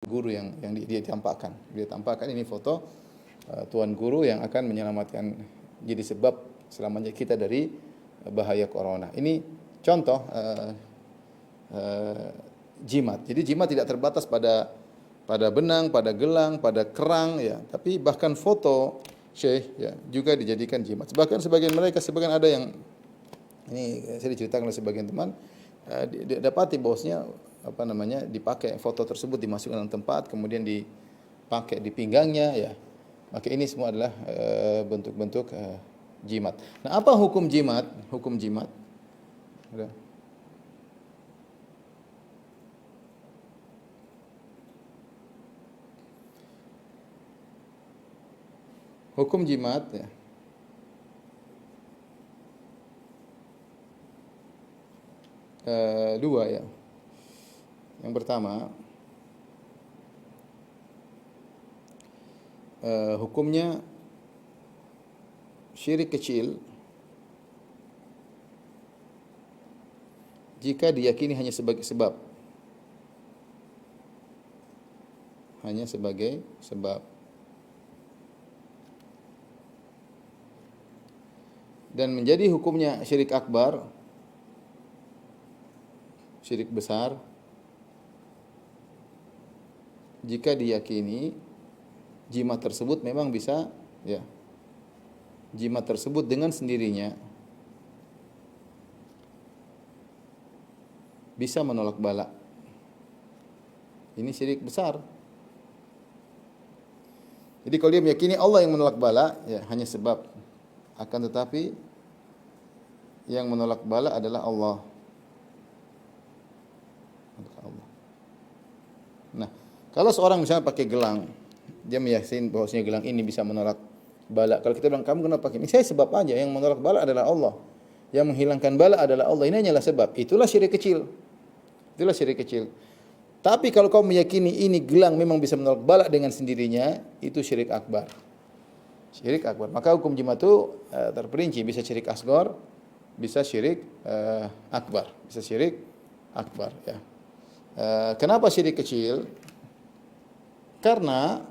guru yang dia tampakkan. Dia tampakkan ini foto tuan guru yang akan menyelamatkan, jadi sebab selamatnya kita dari bahaya corona. Ini contoh jimat. Jadi jimat tidak terbatas pada benang, pada gelang, pada kerang ya, tapi bahkan foto syekh ya juga dijadikan jimat. Bahkan sebagian ada yang ini saya diceritakan oleh sebagian teman, dapati bosnya dipakai foto tersebut, dimasukkan dalam tempat, kemudian dipakai di pinggangnya ya. Maka ini semua adalah bentuk-bentuk jimat. Nah, apa hukum jimat? Hukum jimat. Udah. Hukum jimat ya. Dua ya. Yang pertama, hukumnya syirik kecil jika diyakini hanya sebagai sebab. Hanya sebagai sebab. Dan menjadi hukumnya syirik akbar, syirik besar, jika diyakini jimat tersebut memang bisa ya, jimat tersebut dengan sendirinya bisa menolak bala. Ini syirik besar. Jadi kalau dia meyakini Allah yang menolak bala, ya hanya sebab. Akan tetapi yang menolak bala adalah Allah. Nah, kalau seorang misalnya pakai gelang, dia meyakini bahwasanya gelang ini bisa menolak bala. Kalau kita bilang, kamu kenapa pakai ini? Saya sebab aja, yang menolak bala adalah Allah. Yang menghilangkan bala adalah Allah. Ini hanyalah sebab. Itulah syirik kecil. Itulah syirik kecil. Tapi kalau kau meyakini ini gelang memang bisa menolak bala dengan sendirinya, itu syirik akbar. Syirik akbar. Maka hukum jimat itu terperinci, bisa syirik asghar, bisa syirik akbar, bisa syirik akbar ya. Kenapa syirik kecil? Karena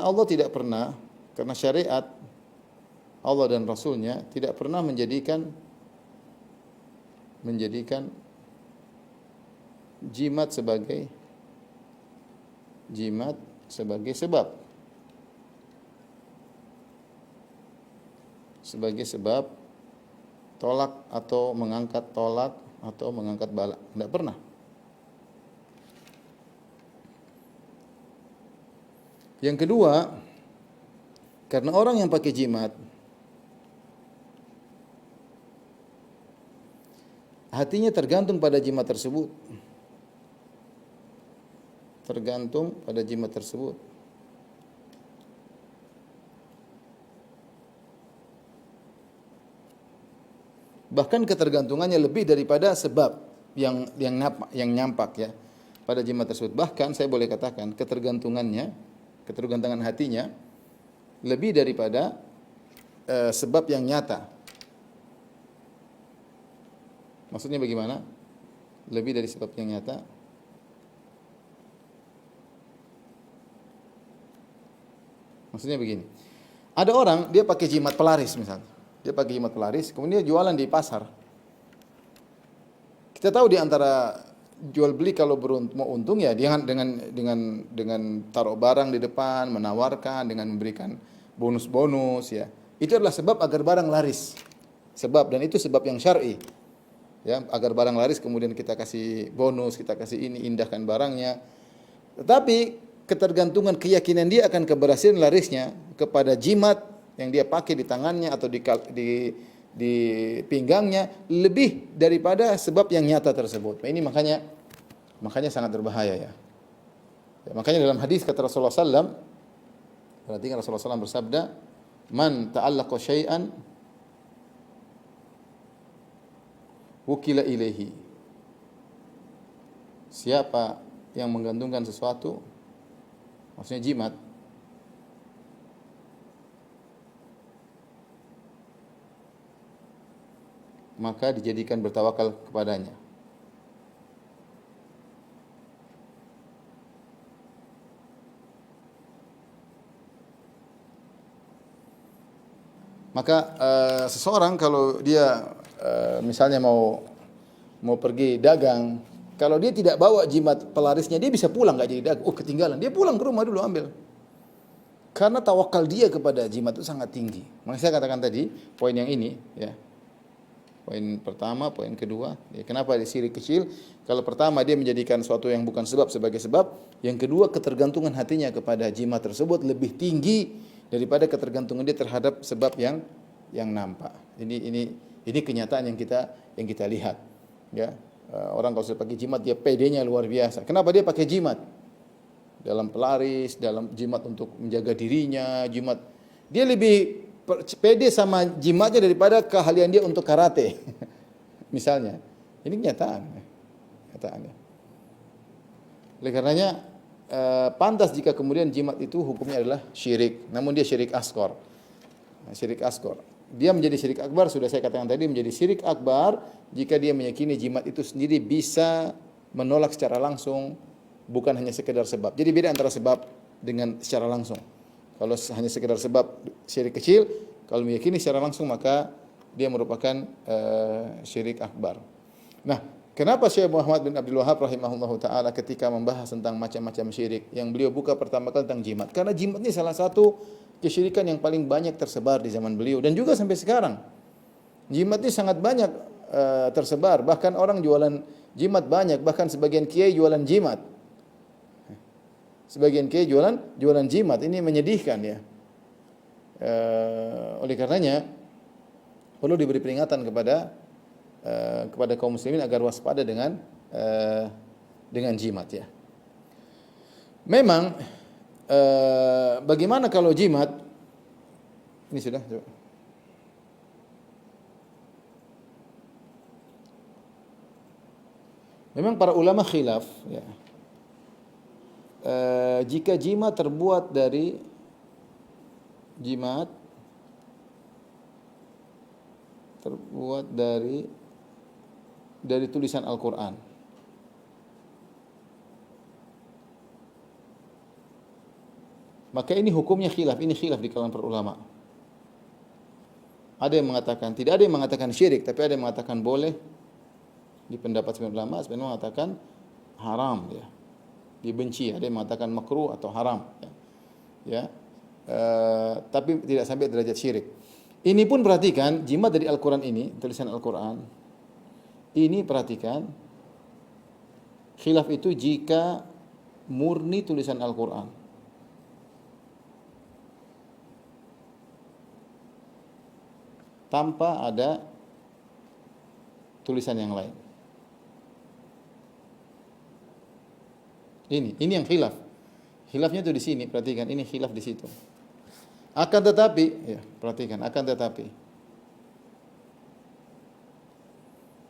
Allah tidak pernah, karena syariat Allah dan Rasulnya tidak pernah menjadikan jimat sebagai sebab. Sebagai sebab tolak atau mengangkat bala. Tidak pernah. Yang kedua, karena orang yang pakai jimat hatinya tergantung pada jimat tersebut. Tergantung pada jimat tersebut. Bahkan ketergantungannya lebih daripada sebab yang nyampak ya pada jimat tersebut. Bahkan saya boleh katakan ketergantungan hatinya lebih daripada sebab yang nyata. Maksudnya bagaimana? Lebih dari sebab yang nyata. Maksudnya begini. Ada orang dia pakai jimat pelaris misalnya. Dia pakai jimat pelaris, kemudian dia jualan di pasar. Kita tahu di antara jual beli kalau mau untung ya dia dengan taruh barang di depan, menawarkan dengan memberikan bonus-bonus ya. Itu adalah sebab agar barang laris. Sebab, dan itu sebab yang syar'i. Ya, agar barang laris kemudian kita kasih bonus, kita kasih ini, indahkan barangnya. Tetapi ketergantungan keyakinan dia akan keberhasilan larisnya kepada jimat yang dia pakai di tangannya atau di pinggangnya lebih daripada sebab yang nyata tersebut. Nah, ini makanya sangat berbahaya ya. Makanya dalam hadis kata Rasulullah SAW, perhatikan Rasulullah SAW bersabda, "Man ta'allaqa syai'an wukila ilaihi." Siapa yang menggantungkan sesuatu, maksudnya jimat, maka dijadikan bertawakal kepadanya. Maka seseorang kalau dia misalnya mau pergi dagang, kalau dia tidak bawa jimat pelarisnya, dia bisa pulang nggak jadi dagang. Oh ketinggalan, dia pulang ke rumah dulu ambil. Karena tawakal dia kepada jimat itu sangat tinggi. Makanya saya katakan tadi poin yang ini, ya. Poin pertama, poin kedua. Ya, kenapa di syirik kecil? Kalau pertama dia menjadikan suatu yang bukan sebab sebagai sebab. Yang kedua ketergantungan hatinya kepada jimat tersebut lebih tinggi daripada ketergantungan dia terhadap sebab yang nampak. Ini kenyataan yang kita lihat. Ya, orang kalau sudah pakai jimat dia pedenya luar biasa. Kenapa dia pakai jimat? Dalam pelaris, dalam jimat untuk menjaga dirinya, jimat dia lebih pede sama jimatnya daripada keahlian dia untuk karate. Misalnya. Ini kenyataan. Kenyataannya. Oleh karenanya pantas jika kemudian jimat itu hukumnya adalah syirik, namun dia syirik asghar. Syirik asghar. Dia menjadi syirik akbar, sudah saya katakan tadi, menjadi syirik akbar jika dia meyakini jimat itu sendiri bisa menolak secara langsung, bukan hanya sekedar sebab. Jadi beda antara sebab dengan secara langsung. Kalau hanya sekedar sebab syirik kecil, kalau meyakini secara langsung maka dia merupakan syirik akbar. Nah, kenapa Syekh Muhammad bin Abdul Wahhab rahimahullahu taala ketika membahas tentang macam-macam syirik yang beliau buka pertama kali tentang jimat? Karena jimat ini salah satu kesyirikan yang paling banyak tersebar di zaman beliau dan juga sampai sekarang. Jimat ini sangat banyak tersebar, bahkan orang jualan jimat banyak, bahkan sebagian kiai jualan jimat. Sebagian kiai jualan jimat, ini menyedihkan ya. Oleh karenanya perlu diberi peringatan kepada kaum muslimin agar waspada dengan jimat ya. Memang bagaimana kalau jimat ini sudah coba. Memang para ulama khilaf ya. Jika jimat terbuat dari tulisan Al-Quran, maka ini hukumnya khilaf. Ini khilaf di kalangan para ulama. Ada yang mengatakan, tidak ada yang mengatakan syirik, tapi ada yang mengatakan boleh. Di pendapat sebagian ulama, sebenarnya mengatakan haram ya. Dibenci, ada yang mengatakan makruh atau haram ya. Tapi tidak sampai derajat syirik. Ini pun perhatikan, jimat dari Al-Quran ini, tulisan Al-Quran ini, perhatikan khilaf itu jika murni tulisan Al-Quran. Tanpa ada tulisan yang lain. Ini yang khilaf. Khilafnya itu di sini, perhatikan, ini khilaf di situ. Akan tetapi, ya, perhatikan, akan tetapi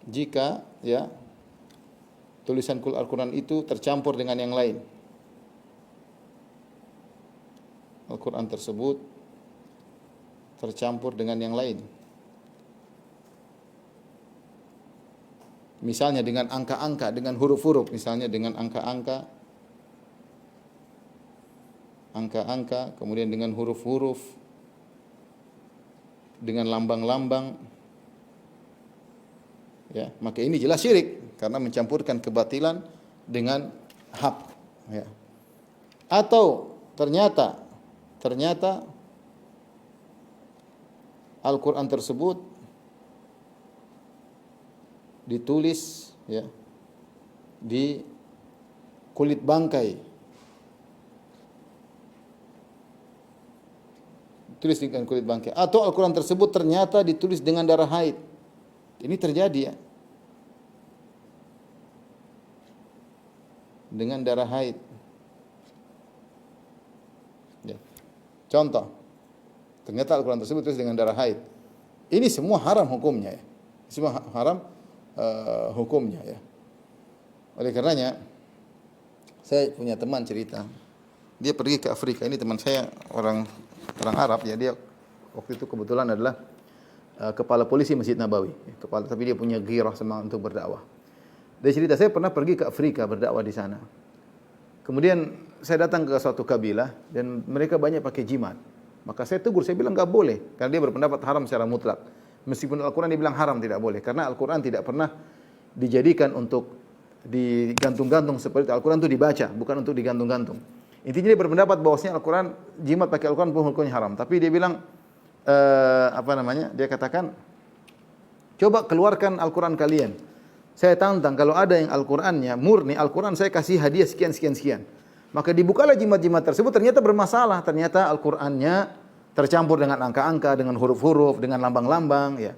jika ya tulisan Al-Quran itu tercampur dengan yang lain, Al-Quran tersebut tercampur dengan yang lain, misalnya dengan angka-angka, dengan huruf-huruf, misalnya dengan angka-angka, kemudian dengan huruf-huruf, dengan lambang-lambang, ya, maka ini jelas syirik karena mencampurkan kebatilan dengan hak, ya. Atau ternyata Al-Quran tersebut ditulis ya di kulit bangkai, tulis dengan kulit bangkai, atau Al-Quran tersebut ternyata ditulis dengan darah haid. Ini terjadi ya, dengan darah haid ya. Contoh, ternyata Al-Quran tersebut ditulis dengan darah haid. Ini semua haram hukumnya ya. Semua haram hukumnya ya. Oleh karenanya saya punya teman cerita, dia pergi ke Afrika. Ini teman saya orang Arab ya, dia waktu itu kebetulan adalah kepala polisi Masjid Nabawi, tapi dia punya ghirah semangat untuk berdakwah. Dia cerita, saya pernah pergi ke Afrika berdakwah di sana. Kemudian saya datang ke suatu kabilah dan mereka banyak pakai jimat. Maka saya tegur, saya bilang enggak boleh, karena dia berpendapat haram secara mutlak. Meskipun Al-Quran dibilang haram tidak boleh, karena Al-Quran tidak pernah dijadikan untuk digantung-gantung seperti itu. Al-Quran itu dibaca, bukan untuk digantung-gantung. Intinya dia berpendapat bahwasanya Al-Quran, jimat pakai Al-Quran pun hukumnya haram. Tapi dia bilang, dia katakan, coba keluarkan Al-Quran kalian. Saya tantang kalau ada yang Al-Qurannya murni, Al-Quran saya kasih hadiah sekian, sekian, sekian. Maka dibukalah jimat-jimat tersebut, ternyata bermasalah. Ternyata Al-Qurannya tercampur dengan angka-angka, dengan huruf-huruf, dengan lambang-lambang, ya.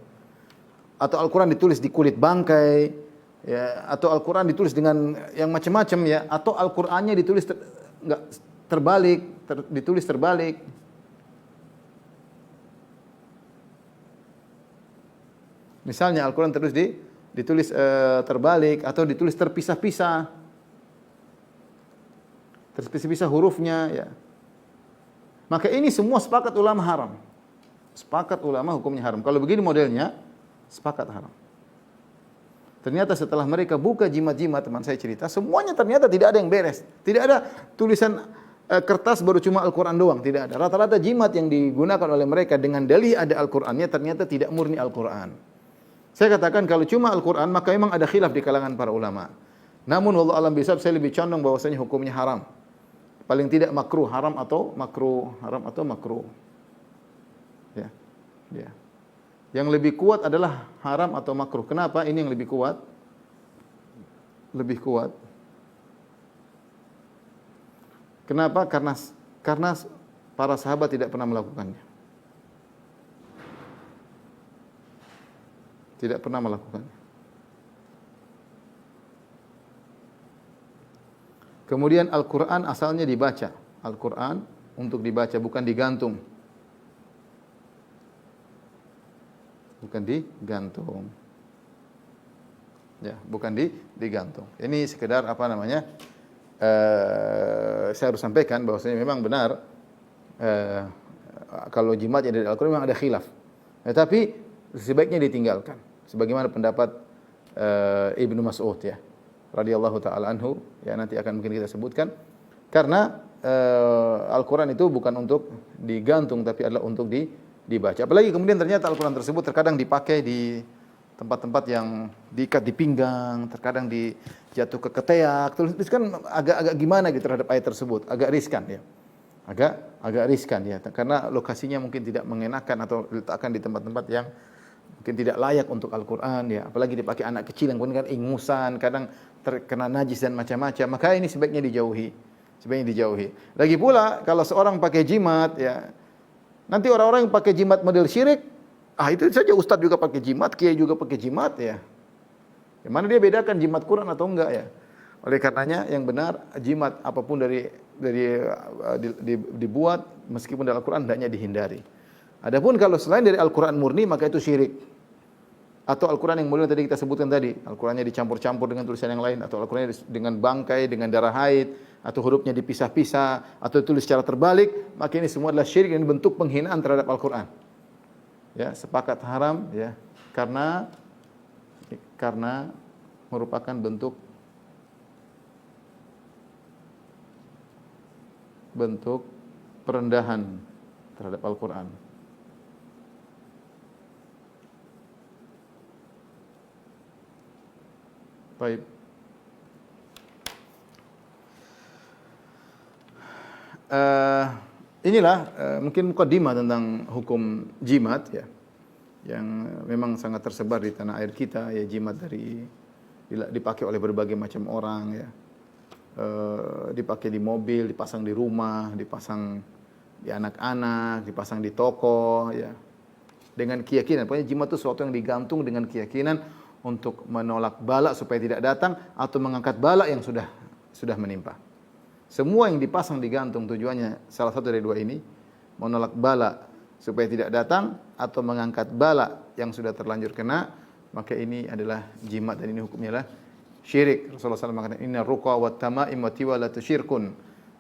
Atau Al-Quran ditulis di kulit bangkai, ya. Atau Al-Quran ditulis dengan yang macam-macam, ya. Atau Al-Qurannya ditulis ditulis terbalik. Misalnya Al-Quran ditulis terbalik atau ditulis terpisah-pisah. Terpisah-pisah hurufnya, ya. Maka ini semua sepakat ulama haram. Sepakat ulama hukumnya haram. Kalau begini modelnya, sepakat haram. Ternyata setelah mereka buka jimat-jimat, teman saya cerita, semuanya ternyata tidak ada yang beres. Tidak ada tulisan kertas baru cuma Al-Quran doang, tidak ada. Rata-rata jimat yang digunakan oleh mereka dengan dalih ada Al-Qurannya ternyata tidak murni Al-Quran. Saya katakan kalau cuma Al-Quran maka memang ada khilaf di kalangan para ulama. Namun wallahu alam bisawab, saya lebih condong bahwasanya hukumnya haram. Paling tidak makruh, haram atau makruh. Ya. Ya. Yang lebih kuat adalah haram atau makruh. Kenapa? Ini yang lebih kuat. Lebih kuat. Kenapa? Karena para sahabat tidak pernah melakukannya. Tidak pernah melakukannya. Kemudian Al-Quran asalnya dibaca. Al-Quran untuk dibaca, bukan digantung. Bukan digantung. Ya, bukan digantung. Ini sekedar saya harus sampaikan bahwasanya memang benar kalau jimat yang dari Al-Quran memang ada khilaf. Tetapi sebaiknya ditinggalkan. Sebagaimana pendapat Ibnu Mas'ud, ya, radhiyallahu taala anhu, ya, nanti akan mungkin kita sebutkan, karena Al-Quran itu bukan untuk digantung tapi adalah untuk dibaca. Apalagi kemudian ternyata Al-Quran tersebut terkadang dipakai di tempat-tempat yang diikat di pinggang, terkadang dijatuh ke ketiak. Terus kan agak gimana gitu terhadap ayat tersebut, agak riskan, ya. Agak riskan, ya, karena lokasinya mungkin tidak mengenakan atau diletakkan di tempat-tempat yang mungkin tidak layak untuk Al-Quran, ya. Apalagi dipakai anak kecil yang kemudian kan ingusan, kadang terkena najis dan macam-macam. Maka ini sebaiknya dijauhi. Lagi pula kalau seorang pakai jimat, ya, nanti orang-orang yang pakai jimat model syirik, itu saja ustadz juga pakai jimat, kiai juga pakai jimat, ya. Gimana dia bedakan jimat Quran atau enggak, ya? Oleh karenanya yang benar jimat apapun dibuat meskipun dalam Al-Quran hendaknya dihindari. Adapun kalau selain dari Al-Quran murni maka itu syirik. Atau Al-Quran yang mulia tadi kita sebutkan tadi, Al-Qurannya dicampur-campur dengan tulisan yang lain, atau Al-Qurannya dengan bangkai, dengan darah haid, atau hurufnya dipisah-pisah, atau ditulis secara terbalik, maka ini semua adalah syirik dan bentuk penghinaan terhadap Al-Quran. Ya, sepakat haram, ya, karena merupakan bentuk perendahan terhadap Al-Quran. Baik. Inilah mungkin mukadimah tentang hukum jimat, ya, yang memang sangat tersebar di tanah air kita, ya. Jimat dipakai oleh berbagai macam orang, ya. Dipakai di mobil, dipasang di rumah, dipasang di anak-anak, dipasang di toko, ya. Dengan keyakinan, pokoknya jimat itu sesuatu yang digantung dengan keyakinan untuk menolak bala supaya tidak datang atau mengangkat bala yang sudah menimpa. Semua yang dipasang digantung tujuannya salah satu dari dua ini, menolak bala supaya tidak datang atau mengangkat bala yang sudah terlanjur kena, maka ini adalah jimat dan ini hukumnya adalah syirik. Rasulullah SAW mengatakan inna ruqa wa tamaim wa tiwalatu syirkun.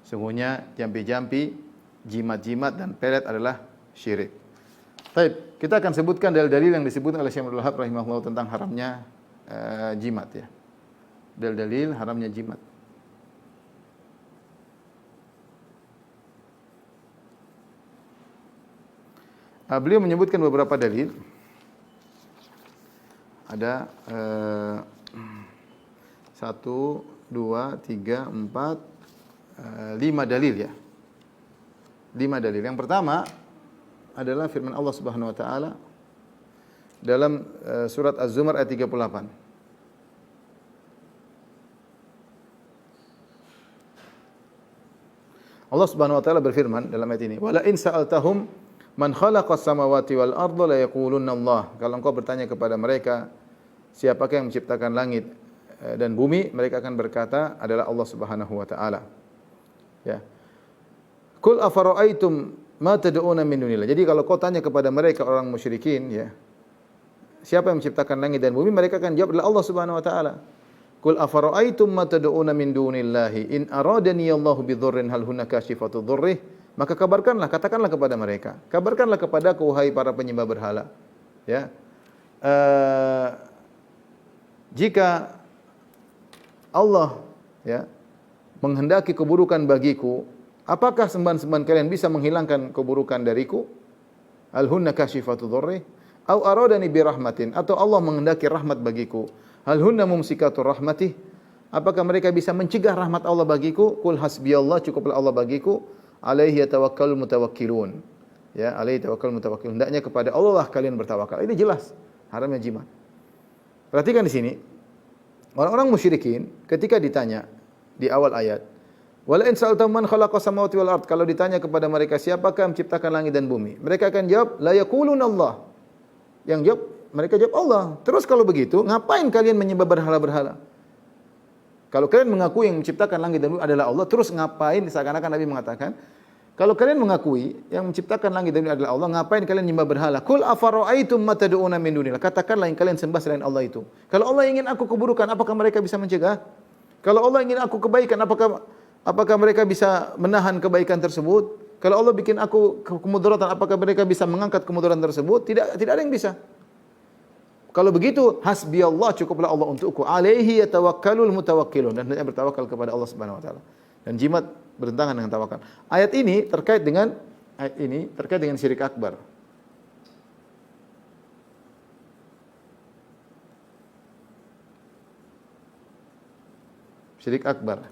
Sungguhnya jampi-jampi, jimat-jimat dan pelet adalah syirik. Baik, kita akan sebutkan dalil-dalil yang disebutkan oleh Syekh Abdul Wahab rahimahullah tentang haramnya jimat, ya. Dalil-dalil haramnya jimat. Beliau menyebutkan beberapa dalil. Ada 1, 2, 3, 4, 5 dalil ya. 5 dalil. Yang pertama adalah firman Allah Subhanahu wa taala dalam surat Az-Zumar ayat 38. Allah Subhanahu wa taala berfirman dalam ayat ini, "Wala in sa'altahum man khalaqas samawati wal arda la yaqulunna Allah." Kalau engkau bertanya kepada mereka, siapakah yang menciptakan langit dan bumi, mereka akan berkata adalah Allah Subhanahu wa taala. Ya. Qul afara'aitum ma tad'una min dunillah. Jadi kalau kau tanya kepada mereka orang musyrikin, ya, siapa yang menciptakan langit dan bumi, mereka akan jawab adalah Allah Subhanahu wa taala. Qul afara'aitum ma tad'una min dunillahi in aradani Allahu bidhurrin hal hunna kashifatu dhurrih. Maka katakanlah kepada mereka. Kabarkanlah kepadaku wahai para penyembah berhala. Ya. Jika Allah ya menghendaki keburukan bagiku, apakah sembahan-sembahan kalian bisa menghilangkan keburukan dariku? Hal hunna kashifatu dhurrih au aradani bi rahmatin, atau Allah menghendaki rahmat bagiku. Hal hunna mumsikatur rahmatih, apakah mereka bisa mencegah rahmat Allah bagiku? Qul hasbiyallah, cukuplah Allah bagiku. Alaihi yatawakkalul mutawakkilun. Ya, alaihi tawakkalul mutawakkilun. Hendaknya kepada Allah lah kalian bertawakal. Ini jelas haramnya jimat. Perhatikan di sini. Orang-orang musyrikin ketika ditanya di awal ayat, "Wala in sa'altahum man khalaqas samawati wal ard." Kalau ditanya kepada mereka siapakah yang menciptakan langit dan bumi, mereka akan jawab, "La yaquluna Allah." Yang jawab mereka jawab Allah. Terus kalau begitu, ngapain kalian menyembah berhala-berhala? Kalau kalian mengakui yang menciptakan langit dan bumi adalah Allah, terus ngapain, seakan-akan Nabi mengatakan, kalau kalian mengakui yang menciptakan langit dan bumi adalah Allah, ngapain kalian menyembah berhala? Qul afara'aitum ma tad'una min dunillah. Katakanlah yang kalian sembah selain Allah itu. Kalau Allah ingin aku keburukan, apakah mereka bisa mencegah? Kalau Allah ingin aku kebaikan, apakah mereka bisa menahan kebaikan tersebut? Kalau Allah bikin aku kemudaratan, apakah mereka bisa mengangkat kemudaratan tersebut? Tidak ada yang bisa. Kalau begitu, hasbiyallah, cukuplah Allah untukku. Alaihi yatawakkalul mutawakkilun, dan hendaknya bertawakal kepada Allah Subhanahu wa taala. Dan jimat bertentangan dengan tawakal. Ayat ini terkait dengan syirik akbar. Syirik akbar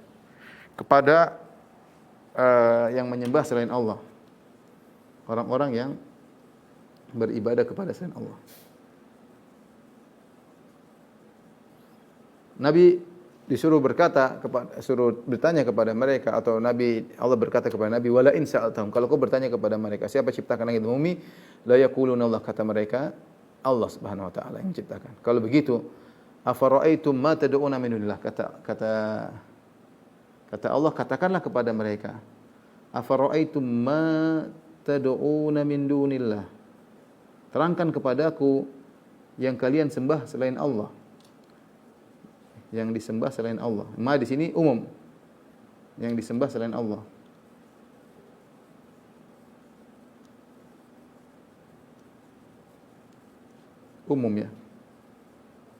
kepada yang menyembah selain Allah. Orang-orang yang beribadah kepada selain Allah. Nabi disuruh bertanya kepada mereka, atau Allah berkata kepada Nabi, "Wala in sa'altahum." Kalau kau bertanya kepada mereka, siapa ciptakan langit dan bumi? La yaquluna Allah, kata mereka, Allah Subhanahu wa taala yang menciptakan. Kalau begitu, afara'aitum ma tad'una min dunillah. Kata Allah, katakanlah kepada mereka, afara'aitum ma tad'una min dunillah. Terangkan kepadaku yang kalian sembah selain Allah. Yang disembah selain Allah. Ma di sini umum. Yang disembah selain Allah. Umum ya.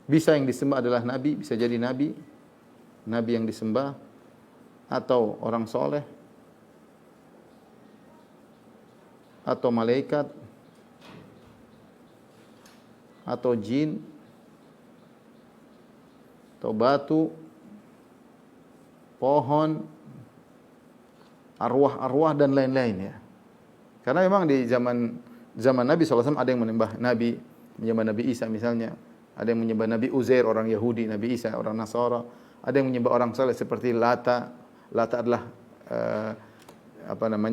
Bisa yang disembah adalah nabi, bisa jadi nabi yang disembah, atau orang soleh, atau malaikat, atau jin, atau batu, pohon, arwah-arwah dan lain-lain ya. Karena memang di zaman Nabi SAW ada yang menyembah Nabi Isa misalnya, ada yang menyembah Nabi Uzair orang Yahudi, Nabi Isa orang Nasara, ada yang menyembah orang saleh seperti Lata. Lata adalah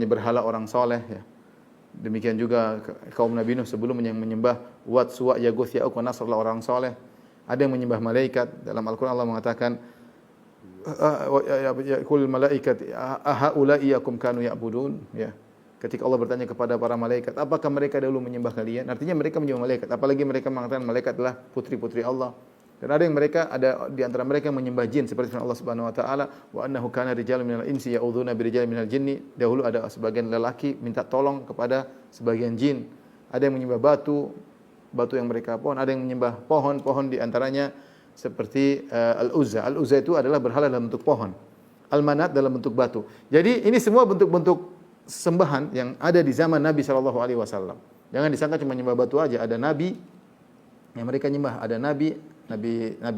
berhala orang soleh ya. Demikian juga kaum Nabi Nuh sebelumnya yang menyembah Wat, Suwa, Yaguth, Ya'uq, Nasr adalah orang soleh. Ada yang menyembah malaikat. Dalam Al-Quran Allah mengatakan, "Qul malaikat ahaula'i yakum kanu ya'budun." Ya. Ketika Allah bertanya kepada para malaikat, apakah mereka dahulu menyembah kalian? Artinya mereka menyembah malaikat. Apalagi mereka mengatakan malaikat adalah putri-putri Allah. Dan ada di antara mereka yang menyembah jin seperti firman Allah Subhanahu wa taala, "Wa annahu kana rijalun minal insi ya'udzuuna birijalin minal jinni." Dahulu ada sebagian lelaki minta tolong kepada sebagian jin. Ada yang menyembah batu yang mereka ada yang menyembah pohon di antaranya seperti Al-Uzza. Al-Uzza itu adalah berhala dalam bentuk pohon. Al-Manat dalam bentuk batu. Jadi ini semua bentuk-bentuk sembahan yang ada di zaman Nabi SAW. Jangan disangka cuma nyembah batu aja. Ada nabi yang mereka nyembah, ada Nabi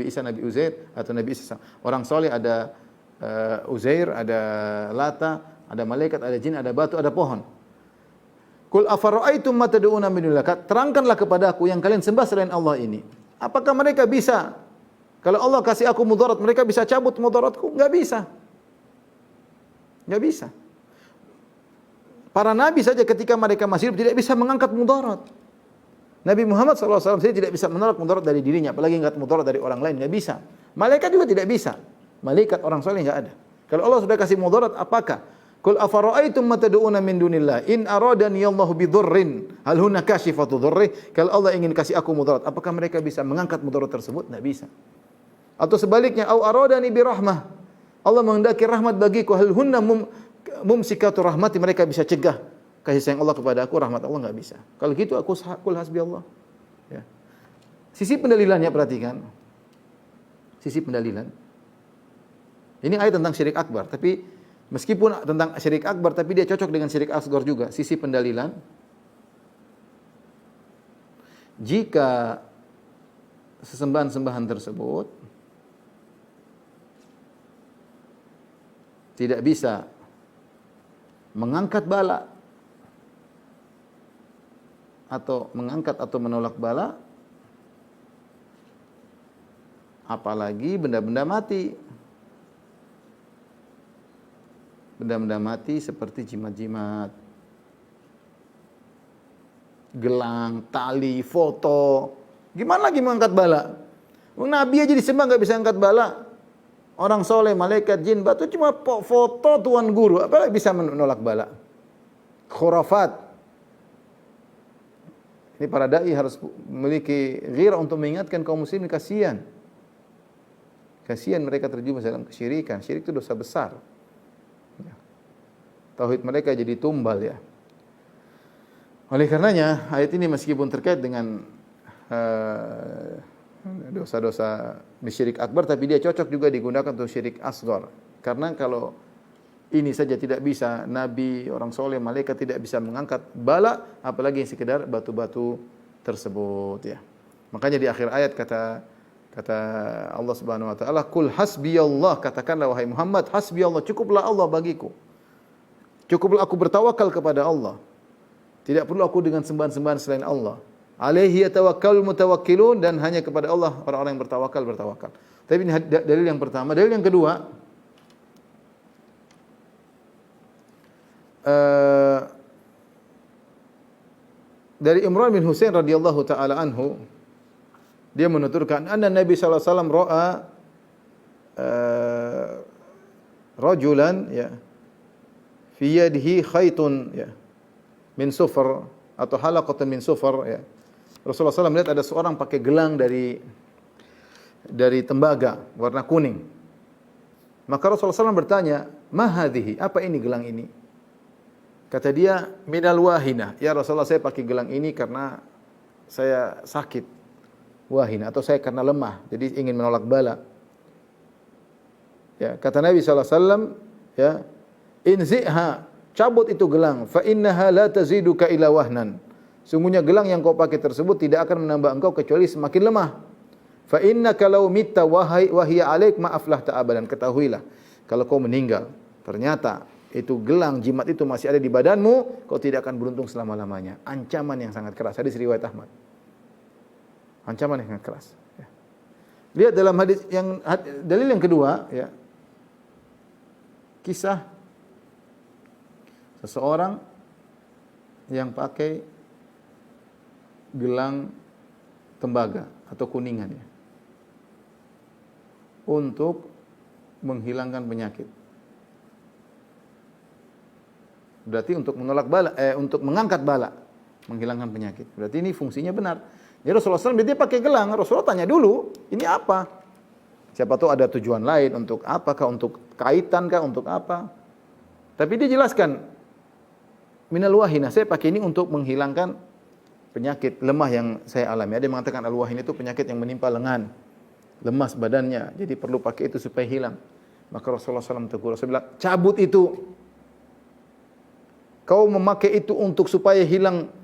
Isa, Nabi Uzair atau Nabi Isa. Orang soleh ada Uzair, ada Lata, ada malaikat, ada jin, ada batu, ada pohon. Qul afara'aitum ma tad'una min dunillah. Terangkanlah kepada aku yang kalian sembah selain Allah ini. Apakah mereka bisa, kalau Allah kasih aku mudarat, mereka bisa cabut mudaratku? Enggak bisa. Enggak bisa. Para nabi saja ketika mereka masih hidup tidak bisa mengangkat mudarat. Nabi Muhammad SAW sendiri tidak bisa menolak mudarat dari dirinya, apalagi angkat mudarat dari orang lain, enggak bisa. Malaikat juga tidak bisa. Malaikat orang soleh enggak ada. Kalau Allah sudah kasih mudarat, apakah? Qul afara'aitum ma tad'una min dunillah in aradani Allahu bidurrin hal hunna kashifatu dhurri. Kalau Allah ingin kasih aku mudarat, apakah mereka bisa mengangkat mudarat tersebut? Enggak bisa. Atau sebaliknya, au aradani birahmah. Allah menghendaki rahmat bagiku, hal hunna mumsikatu rahmati, mereka bisa cegah kasih sayang Allah kepada aku, rahmat Allah enggak bisa. Kalau gitu aku qul hasbi Allah. Ya. Sisi pendalilannya perhatikan. Sisi pendalilan. Ini ayat tentang syirik akbar, tapi meskipun tentang syirik akbar, tapi dia cocok dengan syirik asghar juga. Sisi pendalilan, jika sesembahan-sembahan tersebut tidak bisa mengangkat bala atau mengangkat atau menolak bala, apalagi benda-benda mati. Benda-benda mati seperti jimat-jimat, gelang, tali, foto. Gimana lagi mengangkat bala? Nabi aja disembah enggak bisa angkat bala. Orang soleh, malaikat, jin, batu cuma foto tuan guru, apalagi bisa menolak bala. Khurafat. Ini para dai harus memiliki ghirah untuk mengingatkan kaum muslimin, kasihan. Kasihan mereka terjebak dalam kesyirikan. Syirik itu dosa besar. Tauhid mereka jadi tumbal ya. Oleh karenanya ayat ini meskipun terkait dengan dosa-dosa syirik akbar, tapi dia cocok juga digunakan untuk syirik asghar. Karena kalau ini saja tidak bisa, nabi, orang soleh, malaikat tidak bisa mengangkat bala, apalagi yang sekedar batu-batu tersebut ya. Makanya di akhir ayat kata Allah Subhanahu wa taala, "Qul hasbiyallah," katakanlah wahai Muhammad, hasbiyallah, cukuplah Allah bagiku. Cukuplah aku bertawakal kepada Allah. Tidak perlu aku dengan sembahan-sembahan selain Allah. Alaihi yatawakkalul mutawakkilun, dan hanya kepada Allah orang-orang yang bertawakal. Tapi ini dalil yang pertama. Dalil yang kedua, dari Imran bin Husain radhiyallahu taala anhu, dia menuturkan anna Nabi sallallahu alaihi wasallam ra'a rajulan ya fi yadihi khaitun ya min sufar atau halaqatan min sufar ya. Rasulullah SAW melihat ada seorang pakai gelang dari tembaga warna kuning. Maka Rasulullah SAW bertanya, "Ma hadhihi?" Apa ini gelang ini? Kata dia, "Minal wahina." Ya Rasulullah, saya pakai gelang ini karena saya sakit. Wahina, atau saya karena lemah, jadi ingin menolak bala. Ya, kata Nabi SAW, ya, "Inzi'ha," cabut itu gelang, "fa innaha la taziduka ila wahnan." Sungguhnya gelang yang kau pakai tersebut tidak akan menambah engkau kecuali semakin lemah. "Fa innaka law mitta wa hiya 'alaik ma aflahta abadan." Ketahuilah, kalau kau meninggal, ternyata itu gelang jimat itu masih ada di badanmu, kau tidak akan beruntung selama-lamanya. Ancaman yang sangat keras. Hadis riwayat Ahmad. Ancaman yang sangat keras. Ya. Lihat dalam hadis yang dalil yang kedua, ya, kisah seseorang yang pakai gelang tembaga atau kuningan ya, untuk menghilangkan penyakit. Berarti untuk menolak bala, untuk mengangkat bala, menghilangkan penyakit. Berarti ini fungsinya benar. Ya Rasulullah SAW dia pakai gelang, Rasulullah tanya dulu, ini apa? Siapa tahu ada tujuan lain, untuk apakah, untuk kaitan kah, untuk apa? Tapi dia jelaskan, minal wahina, saya pakai ini untuk menghilangkan penyakit lemah yang saya alami. Ada yang mengatakan al-wahin itu penyakit yang menimpa lengan, lemas badannya, jadi perlu pakai itu supaya hilang. Maka Rasulullah SAW tegur, Rasulullah bilang, cabut itu. Kau memakai itu untuk supaya hilang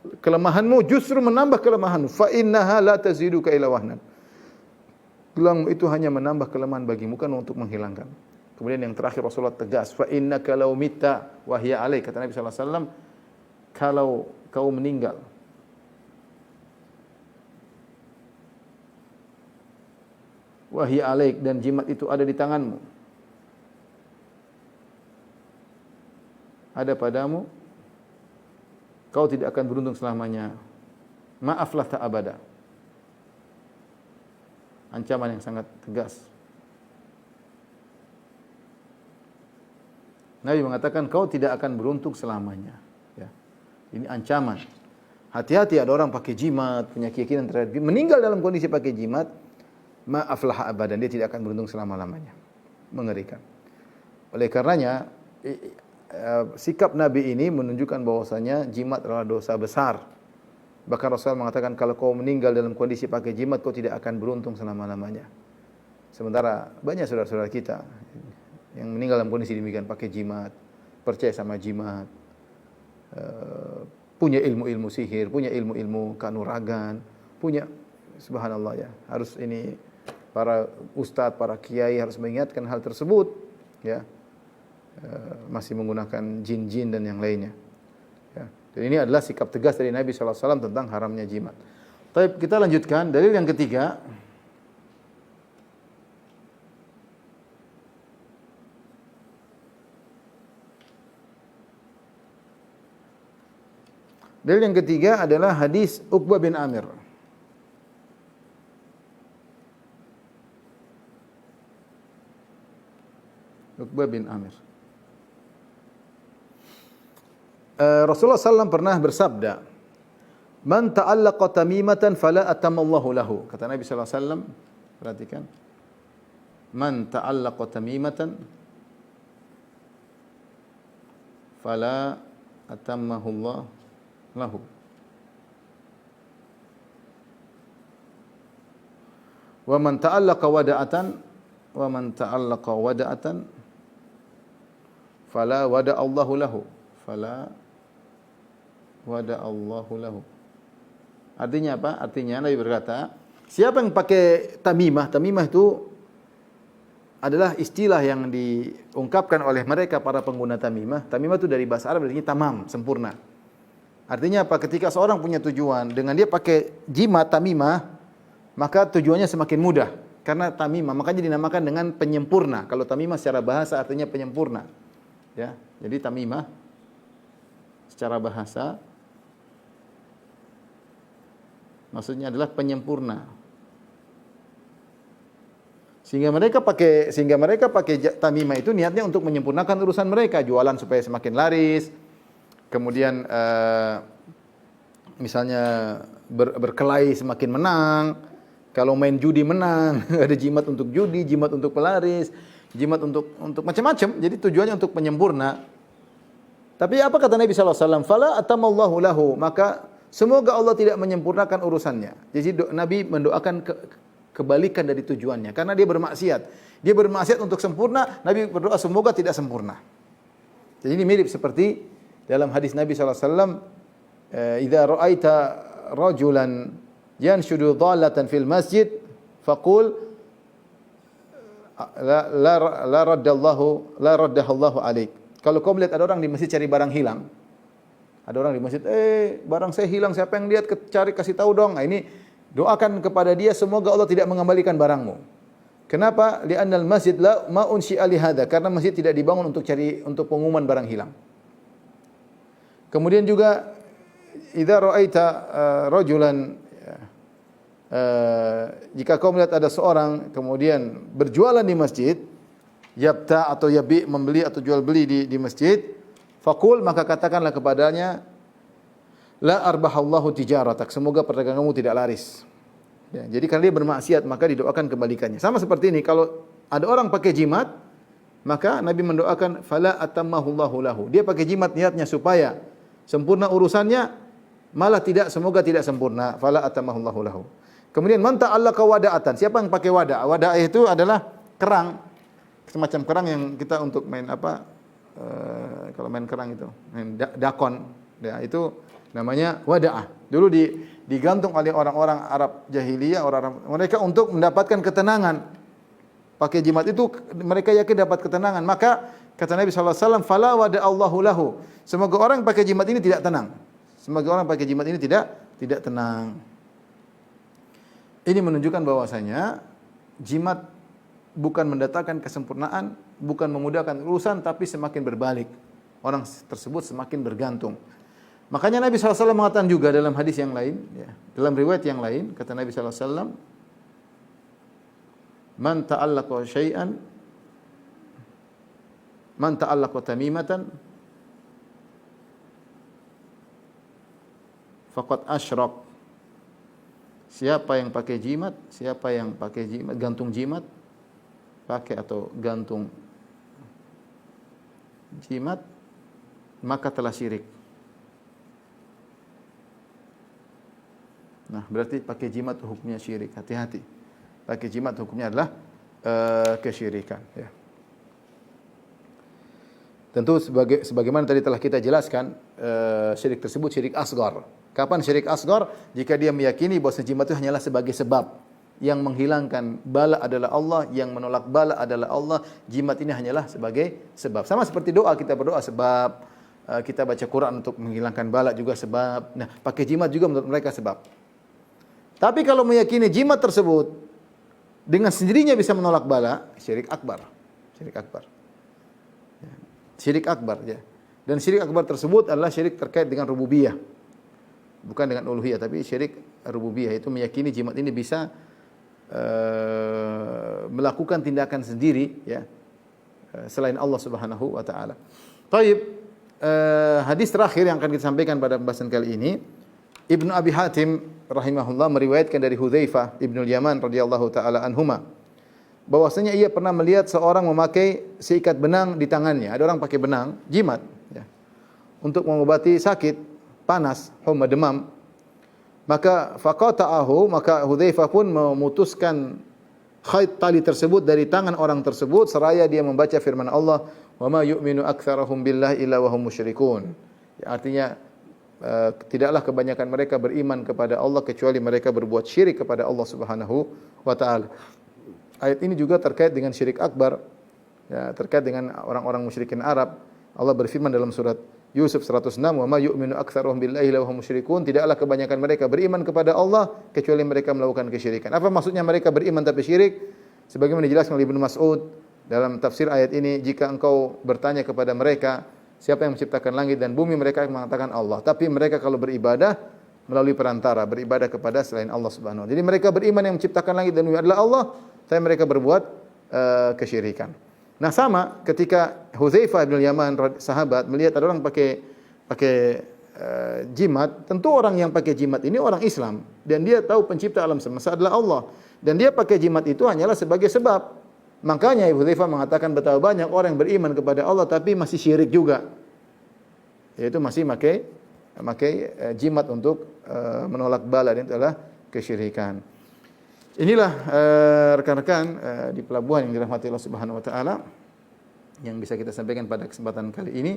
kelemahanmu justru menambah kelemahanmu. Fa innaha la taziduka illa wahnan. Gelangmu itu hanya menambah kelemahan bagimu, bukan untuk menghilangkan. Kemudian yang terakhir Rasulullah tegas, fa innaka law mitta wa hiya alaik. Kata Nabi sallallahu alaihi wasallam, kalau kau meninggal wa hiya alaik, dan jimat itu ada di tanganmu, ada padamu, kau tidak akan beruntung selamanya. Maaflah tak abada. Ancaman yang sangat tegas. Nabi mengatakan kau tidak akan beruntung selamanya. Ya. Ini ancaman. Hati-hati, ada orang pakai jimat, punya keyakinan terhadap meninggal dalam kondisi pakai jimat, maaflah abadan, dia tidak akan beruntung selama-lamanya. Mengerikan. Oleh karenanya sikap Nabi ini menunjukkan bahwasanya jimat adalah dosa besar. Bahkan Rasul mengatakan kalau kau meninggal dalam kondisi pakai jimat, kau tidak akan beruntung selama-lamanya. Sementara banyak saudara-saudara kita yang meninggal dalam kondisi demikian, pakai jimat, percaya sama jimat, punya ilmu-ilmu sihir, punya ilmu-ilmu kanuragan, punya, subhanallah ya. Harus ini para ustadz, para kiai harus mengingatkan hal tersebut, ya. Masih menggunakan jin-jin dan yang lainnya. Ya. Dan ini adalah sikap tegas dari Nabi SAW tentang haramnya jimat. Baik, kita lanjutkan. Dalil yang ketiga. Dalil yang ketiga adalah hadis Uqbah bin Amir. Uqbah bin Amir. Rasulullah SAW pernah bersabda, "Man ta'allaqa tamimatan fala atamallahu lahu." Kata Nabi SAW, perhatikan. Man ta'allaqa tamimatan fala atammahullah lahu. Wa man ta'allaqa wada'atan fala wada'allahu lahu. Fala wada'allahu lahu. Artinya apa? Artinya Nabi berkata, siapa yang pakai tamimah, tamimah itu adalah istilah yang diungkapkan oleh mereka para pengguna tamimah. Tamimah itu dari bahasa Arab artinya tamam, sempurna. Artinya apa? Ketika seorang punya tujuan, dengan dia pakai jimat tamimah, maka tujuannya semakin mudah. Karena tamimah, makanya dinamakan dengan penyempurna. Kalau tamimah secara bahasa artinya penyempurna. Ya, jadi tamimah secara bahasa maksudnya adalah penyempurna. Sehingga mereka pakai tamimah itu niatnya untuk menyempurnakan urusan mereka, jualan supaya semakin laris. Kemudian misalnya berkelahi semakin menang. Kalau main judi menang, ada jimat untuk judi, jimat untuk pelaris, jimat untuk macam-macam. Jadi tujuannya untuk penyempurna. Tapi apa kata Nabi SAW? Fala atamallahu lahu. Maka semoga Allah tidak menyempurnakan urusannya. Jadi Nabi mendoakan kebalikan dari tujuannya. Karena dia bermaksiat. Dia bermaksiat untuk sempurna. Nabi berdoa semoga tidak sempurna. Jadi ini mirip seperti dalam hadis Nabi SAW. Idza ra'aita rajulan yanshudu dhalatan fil masjid. Faqul la raddahallahu alaik. Kalau kau melihat ada orang di masjid cari barang hilang, ada orang di masjid, barang saya hilang, siapa yang lihat, cari, kasih tahu dong. Nah, ini doakan kepada dia semoga Allah tidak mengembalikan barangmu. Kenapa? Li'annal masjid la ma unsyi'a li hadza, karena masjid tidak dibangun untuk pengumuman barang hilang. Kemudian juga idza ra'aita rajulan, jika kau melihat ada seorang kemudian berjualan di masjid, yabta atau yabi, membeli atau jual beli di masjid, faqul, maka katakanlah kepadanya, la arbahallahu tijaratak, semoga perdaganganmu tidak laris. Ya, jadi karena dia bermaksiat maka didoakan kebalikannya. Sama seperti ini, kalau ada orang pakai jimat, maka Nabi mendoakan fala atammahullahu lahu. Dia pakai jimat niatnya supaya sempurna urusannya, malah semoga tidak sempurna. Fala atammahullahu lahu. Kemudian man ta'allaqa wada'atan. Siapa yang pakai wada'? Wada' itu adalah kerang, semacam kerang yang kita untuk main apa? Kalau main kerang itu, main dakon. Ya, itu namanya wada'ah. Dulu digantung oleh orang-orang Arab jahiliyah, orang mereka untuk mendapatkan ketenangan. Pakai jimat itu mereka yakin dapat ketenangan. Maka kata Nabi sallallahu alaihi wasallam, "Fala wada'allahu lahu." Semoga orang pakai jimat ini tidak tenang. Semoga orang pakai jimat ini tidak tenang. Ini menunjukkan bahwasanya jimat bukan mendatangkan kesempurnaan, bukan memudahkan urusan, tapi semakin berbalik. Orang tersebut semakin bergantung. Makanya Nabi SAW mengatakan juga dalam hadis yang lain, ya, dalam riwayat yang lain, kata Nabi SAW, Man ta'allaqa syai'an, man ta'allaqa tamimatan, faqad asyrak. Siapa yang pakai jimat, gantung jimat, pakai atau gantung jimat, maka telah syirik. Nah, berarti pakai jimat hukumnya syirik. Hati-hati. Pakai jimat hukumnya adalah kesyirikan. Ya. Tentu sebagaimana tadi telah kita jelaskan, syirik tersebut syirik asgar. Kapan syirik asgar? Jika dia meyakini bahwa jimat itu hanyalah sebagai sebab. Yang menghilangkan bala adalah Allah, yang menolak bala adalah Allah. Jimat ini hanyalah sebagai sebab. Sama seperti doa, kita berdoa sebab, kita baca Quran untuk menghilangkan bala juga sebab. Nah, pakai jimat juga menurut mereka sebab. Tapi kalau meyakini jimat tersebut dengan sendirinya bisa menolak bala, syirik akbar. Syirik akbar. Ya. Syirik akbar, ya. Dan syirik akbar tersebut adalah syirik terkait dengan rububiyah. Bukan dengan uluhiyah, tapi syirik rububiyah, itu meyakini jimat ini bisa melakukan tindakan sendiri, ya, selain Allah Subhanahu wa taala. Baik, hadis terakhir yang akan kita sampaikan pada pembahasan kali ini, Ibnu Abi Hatim rahimahullah meriwayatkan dari Hudzaifah Ibnu Yaman radhiyallahu taala anhuma, bahwasanya ia pernah melihat seorang memakai seikat benang di tangannya. Ada orang pakai benang, jimat, ya, untuk mengobati sakit, panas, homa, demam. Maka faqata'ahu, maka Hudzaifah pun memutuskan khayt tali tersebut dari tangan orang tersebut seraya dia membaca firman Allah, "Wa ma yu'minu aktsarahum billahi illa wa hum musyrikun." Ya, artinya tidaklah kebanyakan mereka beriman kepada Allah kecuali mereka berbuat syirik kepada Allah Subhanahu wa taala. Ayat ini juga terkait dengan syirik akbar, ya, terkait dengan orang-orang musyrikin Arab. Allah berfirman dalam surat Yusuf 106, "Wa ma yu'minu aktsaruhum billahi illa hum musyrikun." Tidaklah kebanyakan mereka beriman kepada Allah kecuali mereka melakukan kesyirikan. Apa maksudnya mereka beriman tapi syirik? Sebagaimana dijelaskan oleh Ibnu Mas'ud dalam tafsir ayat ini, jika engkau bertanya kepada mereka, siapa yang menciptakan langit dan bumi, mereka mengatakan Allah. Tapi mereka kalau beribadah melalui perantara, beribadah kepada selain Allah Subhanahu wa taala. Jadi mereka beriman yang menciptakan langit dan bumi adalah Allah, tapi mereka berbuat kesyirikan. Nah, sama ketika Hudzaifah bin Yaman sahabat melihat ada orang pakai jimat, tentu orang yang pakai jimat ini orang Islam dan dia tahu pencipta alam semesta adalah Allah, dan dia pakai jimat itu hanyalah sebagai sebab. Makanya Hudzaifah mengatakan betapa banyak orang yang beriman kepada Allah tapi masih syirik juga, yaitu masih pakai jimat untuk menolak bala, dan itu adalah kesyirikan. Inilah rekan-rekan di pelabuhan yang dirahmati Allah Subhanahu wa taala yang bisa kita sampaikan pada kesempatan kali ini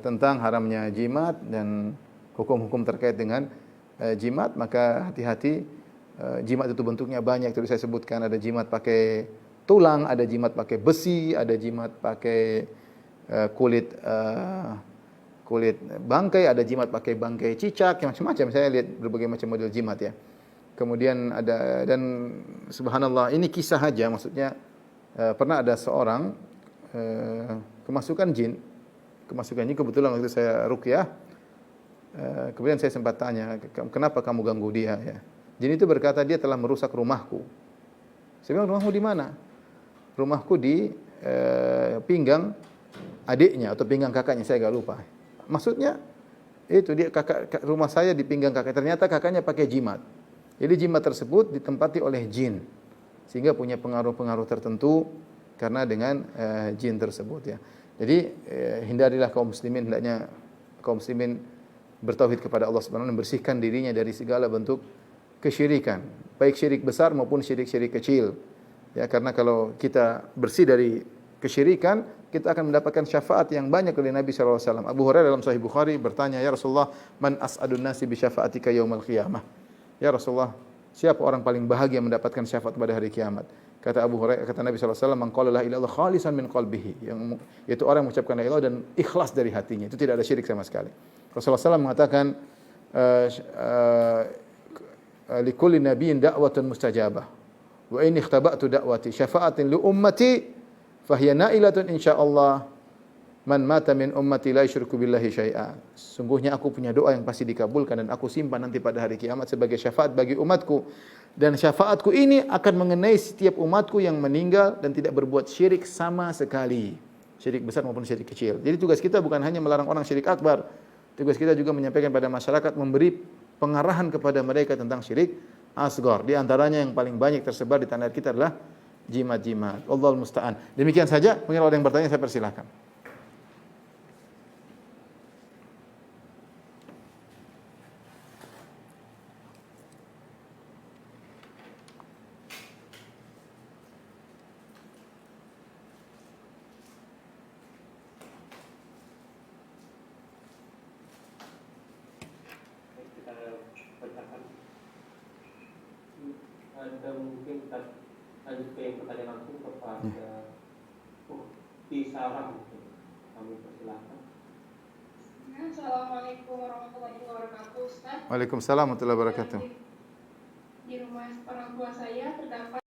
tentang haramnya jimat dan hukum-hukum terkait dengan jimat. Maka hati-hati, jimat itu bentuknya banyak. Tadi saya sebutkan ada jimat pakai tulang, ada jimat pakai besi, ada jimat pakai kulit bangkai, ada jimat pakai bangkai cicak, macam-macam. Saya lihat berbagai macam model jimat, ya. Kemudian ada, dan subhanallah, ini kisah aja, maksudnya pernah ada seorang kemasukan jin kebetulan waktu saya ruqyah, kemudian saya sempat tanya, kenapa kamu ganggu dia, ya. Jin itu berkata, dia telah merusak rumahku. Saya bilang, rumahmu di mana? Rumahku di pinggang adiknya atau pinggang kakaknya, saya agak lupa. Maksudnya itu dia, rumah saya di pinggang kakak. Ternyata kakaknya pakai jimat. Jadi jimat tersebut ditempati oleh jin, sehingga punya pengaruh-pengaruh tertentu karena dengan jin tersebut, ya. Jadi hindarilah kaum muslimin, hendaknya kaum muslimin bertauhid kepada Allah Subhanahu wa taala, membersihkan dirinya dari segala bentuk kesyirikan, baik syirik besar maupun syirik-syirik kecil. Ya, karena kalau kita bersih dari kesyirikan, kita akan mendapatkan syafaat yang banyak dari Nabi sallallahu alaihi wasallam. Abu Hurairah dalam Sahih Bukhari bertanya, "Ya Rasulullah, man as'adun nasi bi syafaatika yaumal qiyamah?" Ya Rasulullah, siapa orang paling bahagia mendapatkan syafaat pada hari kiamat? Kata Abu Hurairah, kata Nabi sallallahu alaihi wasallam, "Man qala la ilaha illallah khalisan min qalbihi." Yang yaitu orang yang mengucapkan la ilaha dan ikhlas dari hatinya. Itu tidak ada syirik sama sekali. Rasulullah SAW mengatakan, "Likulli nabiyyin da'watun mustajabah. Wa in ikhtaba'tu da'wati syafa'atin li ummati fahiya na'ilatun insyaallah. Man mata min ummati la yusyriku billahi syai'a." Sungguhnya aku punya doa yang pasti dikabulkan dan aku simpan nanti pada hari kiamat sebagai syafaat bagi umatku. Dan syafaatku ini akan mengenai setiap umatku yang meninggal dan tidak berbuat syirik sama sekali. Syirik besar maupun syirik kecil. Jadi tugas kita bukan hanya melarang orang syirik akbar. Tugas kita juga menyampaikan pada masyarakat, memberi pengarahan kepada mereka tentang syirik asghar. Di antaranya yang paling banyak tersebar di tanah air kita adalah jimat-jimat. Allahul musta'an. Demikian saja. Mungkin ada yang bertanya, saya persilahkan. Kita bacakan. Ada mungkin kita lanjut ke yang pertanyaan langsung kepada Bukti Sarah mungkin. Kami persilahkan. Assalamualaikum warahmatullahi wabarakatuh, Ustaz. Waalaikumsalam warahmatullahi wabarakatuh. Di rumah orang tua saya terdapat